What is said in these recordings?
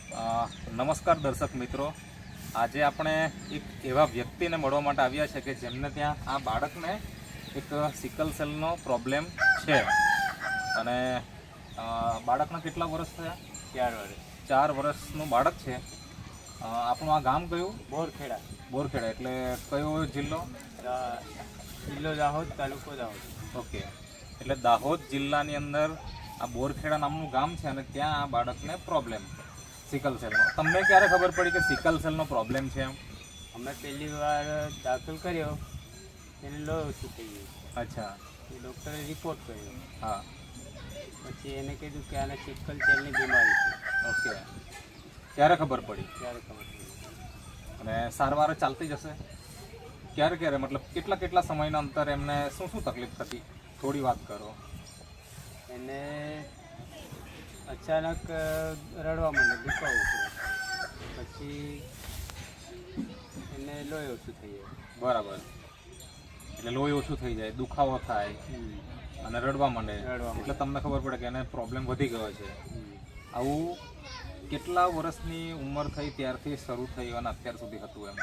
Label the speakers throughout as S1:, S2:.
S1: નમસ્કાર દર્શક મિત્રો, આજે આપણે એક એવા વ્યક્તિને મળવા માટે આવ્યા છે કે જેમને ત્યાં આ બાળકને એક સિકલ સેલનો પ્રોબ્લેમ છે અને બાળકના કેટલા વર્ષ થયા?
S2: 4 વર્ષ.
S1: 4 વર્ષનું બાળક છે. આપણું આ ગામ કયું?
S2: બોરખેડા.
S1: બોરખેડા એટલે કયો જિલ્લો?
S2: જિલ્લો દાહોદ, તાલુકો દાહોદ.
S1: ઓકે, એટલે દાહોદ જિલ્લાની અંદર આ બોરખેડા નામનું ગામ છે અને ત્યાં આ બાળકને પ્રોબ્લેમ સિકલ સેલનો. તમને ક્યારે ખબર પડી કે સિકલ સેલનો પ્રોબ્લેમ છે એમ?
S2: અમે પહેલી વાર દાખલ કર્યો એને લોહી ઓછું થઈ ગયું.
S1: અચ્છા.
S2: એ ડૉક્ટરે રિપોર્ટ કર્યો.
S1: હા.
S2: પછી એને કીધું કે આને સિકલ સેલની બીમારી છે.
S1: ઓકે, ક્યારે ખબર પડી?
S2: ત્યારે ખબર પડી.
S1: અને સારવાર ચાલતી જશે? ક્યારે ક્યારે મતલબ કેટલા સમયના અંતરે એમને શું શું તકલીફ થતી? થોડી વાત કરો.
S2: એને અચાનક રડવા માંડે, દુખાવો થયો. પછી એને લોહી ઓછું થઈ જાય.
S1: બરાબર, એટલે લોહી ઓછું થઈ જાય, દુખાવો થાય અને રડવા માંડે. એટલે તમને ખબર પડે કે એને પ્રોબ્લેમ વધી ગયો છે. આવું કેટલા વર્ષની ઉંમર થઈ ત્યારથી શરૂ થયું અને અત્યાર સુધી હતું એમ?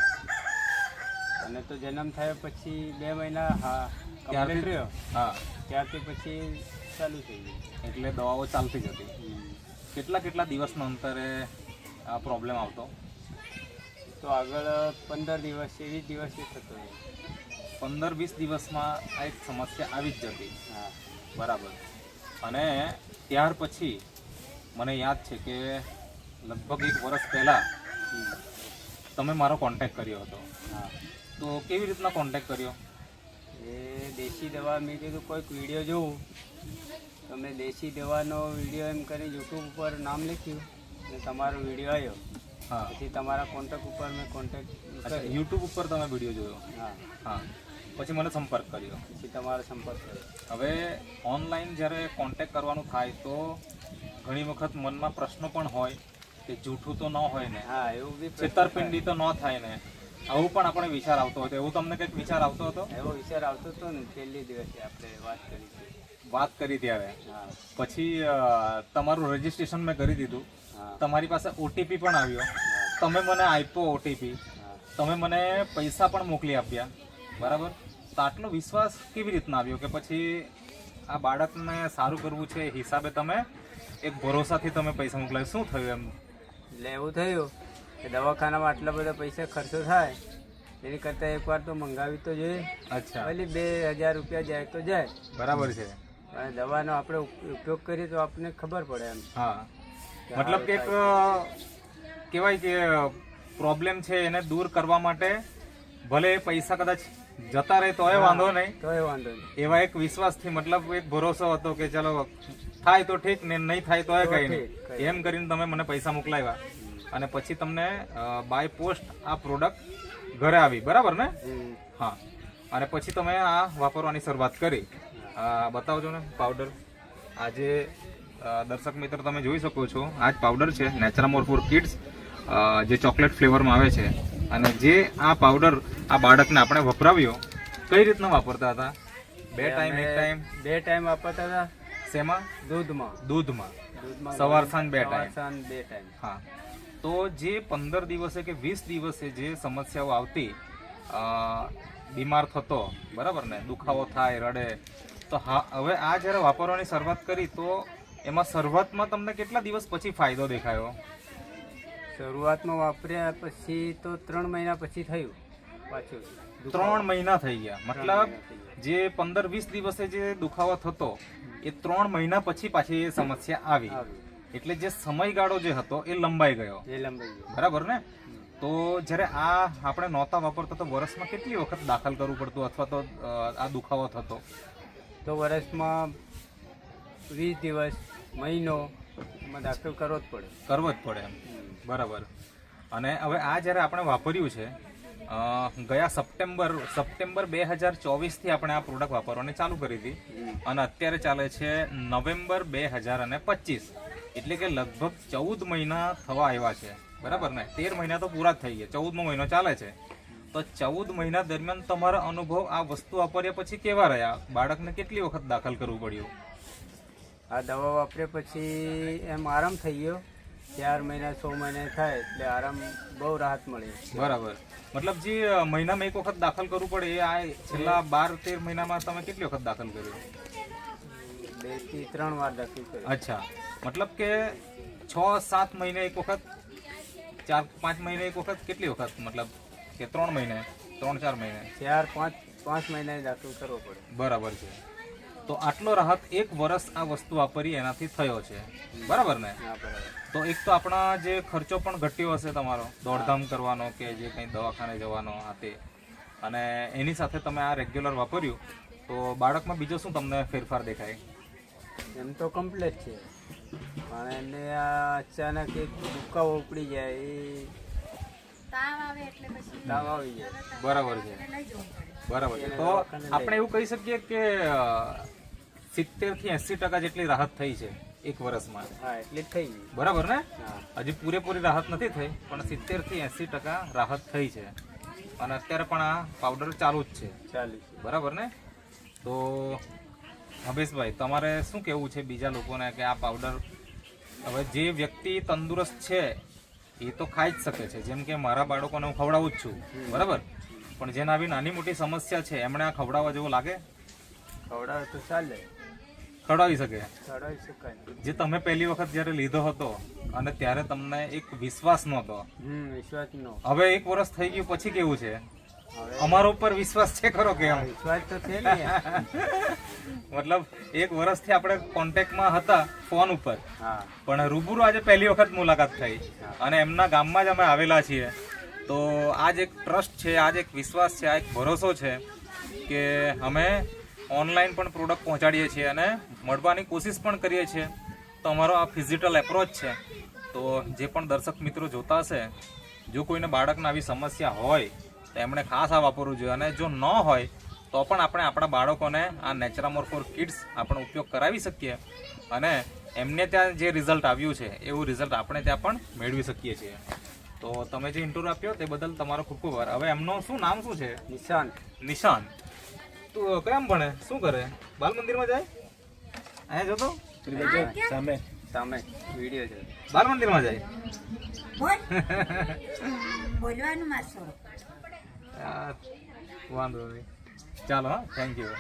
S2: અને તો જન્મ થયો પછી 2 મહિના
S1: ત્યારથી
S2: રહ્યો.
S1: હા,
S2: ત્યારથી પછી ચાલુ થઈ ગયું.
S1: એટલે દવાઓ ચાલતી જ હતી. કેટલા દિવસના અંતરે આ પ્રોબ્લેમ આવતો?
S2: તો આગળ 15 દિવસ 20 દિવસે થતો હોય.
S1: 15-20 દિવસમાં આ એક સમસ્યા આવી જ જતી.
S2: હા,
S1: બરાબર. અને ત્યાર પછી મને યાદ છે કે લગભગ 1 વર્ષ પહેલાં તમે મારો કોન્ટેક્ટ કર્યો હતો.
S2: હા.
S1: તો કેવી રીતના કોન્ટેક્ટ કર્યો?
S2: એ દેશી દવા મેં કીધું કોઈક વિડીયો જોઉં તો મેં દેશી દવાનો વિડીયો એમ કરી યુટ્યુબ ઉપર નામ લખ્યું અને તમારો વિડીયો આવ્યો.
S1: હા.
S2: પછી તમારા કોન્ટેક્ટ ઉપર મેં કોન્ટેક્ટ કર્યો.
S1: યુટ્યુબ ઉપર તમે વિડીયો જોયો?
S2: હા.
S1: હા. પછી મને સંપર્ક કર્યો.
S2: પછી તમારો સંપર્ક કર્યો.
S1: હવે ઓનલાઈન જ્યારે કોન્ટેક્ટ કરવાનું થાય તો ઘણી વખત મનમાં પ્રશ્નો પણ હોય કે જૂઠું તો ન હોય ને,
S2: હા, એવું બી
S1: છેતરપિંડી તો ન થાય ને, આવું પણ આપણે વિચાર આવતો હતો. એવું તમને કંઈક વિચાર આવતો હતો?
S2: એવો વિચાર આવતો હતો ને પહેલી દિવસે આપણે વાત કરી
S1: ત્યારે.
S2: હા.
S1: પછી તમારું રજીસ્ટ્રેશન મેં કરી દીધું.
S2: હા.
S1: તમારી પાસે ઓટીપી પણ આવ્યો. તમે મને આપ્યો ઓટીપી.
S2: હા.
S1: તમે મને પૈસા પણ મોકલી આપ્યા. બરાબર. તો આટલો વિશ્વાસ કેવી રીતના આવ્યો કે પછી આ બાળકને સારું કરવું છે એ હિસાબે તમે એક ભરોસાથી તમે પૈસા મોકલાવ્યા? શું થયું એમ?
S2: એટલે એવું થયું કે દવાખાનામાં આટલા બધા પૈસા ખર્ચો થાય એની કરતાં એકવાર તો મંગાવી તો જોઈએ.
S1: અચ્છા.
S2: ભલે 2000 રૂપિયા જાય તો જાય,
S1: બરાબર છે.
S2: અને દવાનો આપણે ઉપયોગ કરીએ તો આપણને ખબર પડે એમ.
S1: હા, મતલબ કે એક કહેવાય કે પ્રોબ્લેમ છે એને દૂર કરવા માટે ભલે પૈસા કદાચ જતા રહે તોય વાંધો નહીં, એવા એક વિશ્વાસથી, મતલબ એક ભરોસો હતો કે ચલો થાય તો ઠીક ને નહીં થાય તોય કંઈ નહીં, એમ કરીને તમે મને પૈસા મોકલાવ્યા. અને પછી તમને બાય પોસ્ટ આ પ્રોડક્ટ ઘરે આવી. બરાબર ને? હા. અને પછી તમે આ વાપરવાની શરૂઆત કરી. બતાવજો ને પાવડર. આજે દર્શક મિત્ર તમે જોઈ શકો છો, આ જ પાવડર છે નેચરામોર ફોર કિડ્સ, જે ચોકલેટ ફ્લેવરમાં આવે છે. અને જે આ પાવડર આ બાળકને આપણે વપરાવ્યો, કઈ રીતના વાપરતા હતા? 2 ટાઈમ 1 ટાઈમ?
S2: 2 ટાઈમ વાપરતા હતા.
S1: શેમાં? દૂધમાં. સવાર સાંજ 2 ટાઈમ. હા. તો જે 15 દિવસે કે 20 દિવસે જે સમસ્યાઓ આવતી, બીમાર થતો, બરાબર ને, દુખાવો થાય, રડે, તો હા, હવે આ જ્યારે વાપરવાની શરૂઆત કરી તો એમાં શરૂઆતમાં તમને કેટલા દિવસ પછી ફાયદો દેખાયો?
S2: શરૂઆતમાં વાપર્યા પછી તો 3 મહિના પછી થયું પાછું.
S1: 3 મહિના થઈ ગયા. મતલબ જે 15-20 દિવસે જે દુખાવો થતો એ 3 મહિના પછી પાછી એ સમસ્યા આવી. એટલે જે સમયગાળો જે હતો એ લંબાઈ ગયો. બરાબર ને? તો જ્યારે આ આપણે નહોતા વાપરતા તો વર્ષમાં કેટલી વખત દાખલ કરવું પડતું અથવા તો આ દુખાવો થતો?
S2: તો વર્ષમાં 20 દિવસ, મહિનો એમાં દાખલ કરવો જ પડે
S1: એમ. બરાબર. અને હવે આ જ્યારે આપણે વાપર્યું છે, ગયા સપ્ટેમ્બર 2024થી આપણે આ પ્રોડક્ટ વાપરવાની ચાલુ કરી હતી અને અત્યારે ચાલે છે નવેમ્બર 2025. એટલે કે લગભગ 14 મહિના થવા આવ્યા છે. બરાબર ને? 13 મહિના તો પૂરા થઈ ગયા, 14મો મહિનો ચાલે છે. તો 14 મહિના દરમિયાન તમારા અનુભવ આ વસ્તુ વાપર્યા પછી કેવા રહ્યા? બાળકને કેટલી વખત દાખલ કરવું પડ્યું?
S2: આ દવા વાપર્યા પછી એમ આરામ થઈ ગયો, 4 મહિના 6 મહિના થાય એટલે આરામ બહુ રાહત મળે.
S1: બરાબર. મતલબ જે મહિનામાં એક વખત દાખલ કરવું પડે એ આ છેલ્લા 12-13 મહિનામાં તમે કેટલી વખત દાખલ કર્યું?
S2: 2 થી 3 વાર દાખલ કર્યું.
S1: અચ્છા, મતલબ કે 6-7 મહિને એક વખત, 4-5 મહિને એક વખત, કેટલી વખત? મતલબ કે 3 મહિને, 3-4 મહિને,
S2: 4-5 મહિના દાખલ કરવો પડે.
S1: બરાબર છે. તો આટલો રાહત 1 વર્ષ આ વસ્તુ વાપરી એનાથી થયો છે, બરાબર ને?
S2: હા બરાબર.
S1: તો એક તો આપણા જે ખર્ચો પણ ઘટ્યો હશે તમારો, દોડધામ કરવાનો કે જે કંઈ દવાખાને જવાનો આ તે, અને એની સાથે તમે આ રેગ્યુલર વાપર્યું તો બાળકમાં બીજો શું તમને ફેરફાર દેખાય?
S2: એમ તો કમ્પ્લીટ છે, પણ એને આ અચાનક એક દુખાવો ઉપડી જાય, એ તાવ આવી જાય.
S1: બરાબર છે, બરાબર છે. તો આપણે એવું કહી શકીએ કે 70 થી 80% જેટલી રાહત થઈ છે 1 વર્ષમાં.
S2: હા એટલે જ થઈ ગઈ.
S1: બરાબર ને?
S2: હા.
S1: હજી પૂરેપૂરી રાહત નથી થઈ, પણ 70 થી 80% રાહત થઈ છે. અને અત્યારે પણ આ પાવડર ચાલુ જ છે.
S2: ચાલુ છે.
S1: બરાબર ને? તો હમેશભાઈ તમારે શું કહેવું છે બીજા લોકોને કે આ પાવડર, હવે જે વ્યક્તિ તંદુરસ્ત છે એ તો ખાઈ જ શકે છે, જેમ કે મારા બાળકોને હું ખવડાવું જ છું, બરાબર, પણ જેને આવી નાની મોટી સમસ્યા છે એમણે આ ખવડાવવા જેવું લાગે?
S2: ખવડાવે તો ચાલે,
S1: ખવડાવી શકે.
S2: ખવડાવી શકાય.
S1: જે તમે પહેલી વખત જ્યારે લીધો હતો અને ત્યારે તમને એક વિશ્વાસ નહોતો,
S2: વિશ્વાસ નો.
S1: હવે 1 વર્ષ થઈ ગયું પછી કેવું છે?
S2: હવે
S1: અમારો ઉપર વિશ્વાસ છે ખરો કે એમ?
S2: વિશ્વાસ તો છે ને.
S1: મતલબ 1 વર્ષથી આપણે કોન્ટેક્ટમાં હતા ફોન ઉપર,
S2: હા
S1: પણ રૂબરૂ આજે પહેલી વખત મુલાકાત થઈ અને એમના ગામમાં જ અમે આવેલા છીએ. તો આ જ એક ટ્રસ્ટ છે, આ જ એક વિશ્વાસ છે, આ એક ભરોસો છે કે અમે ઓનલાઈન પણ પ્રોડક્ટ પહોંચાડીએ છીએ અને મળવાની કોશિશ પણ કરીએ છીએ. તો અમારો આ ફિઝિકલ એપ્રોચ છે. તો જે પણ દર્શક મિત્રો જોતા હશે, જો કોઈને બાળકને આવી સમસ્યા હોય તો એમણે ખાસ આ વાપરવું જોઈએ, અને જો ન હોય તો પણ આપણે આપણા બાળકોને આ નેચરામોર્ફોર કિડ્સ આપણે ઉપયોગ કરાવી શકીએ અને એમને ત્યાં જે રિઝલ્ટ આવ્યું છે એવું રિઝલ્ટ આપણે ત્યાં પણ મેળવી શકીએ છીએ. તો તમે જે ઇન્ટરવ્યુ આપ્યો તે બદલ તમારો ખૂબ ખૂબ આભાર. હવે એમનું શું નામ શું છે?
S2: નિશાન.
S1: નિશાંત. તું કેમ ભણે, શું કરે? બાલ મંદિરમાં જાય? અહીંયા જોતો
S2: સામે સામે વિડીયો છે.
S1: બાલ મંદિરમાં જાય?
S3: બોલવાનું માસો.
S1: વાંધો નહીં, ચાલો. હા, થેન્ક યુ.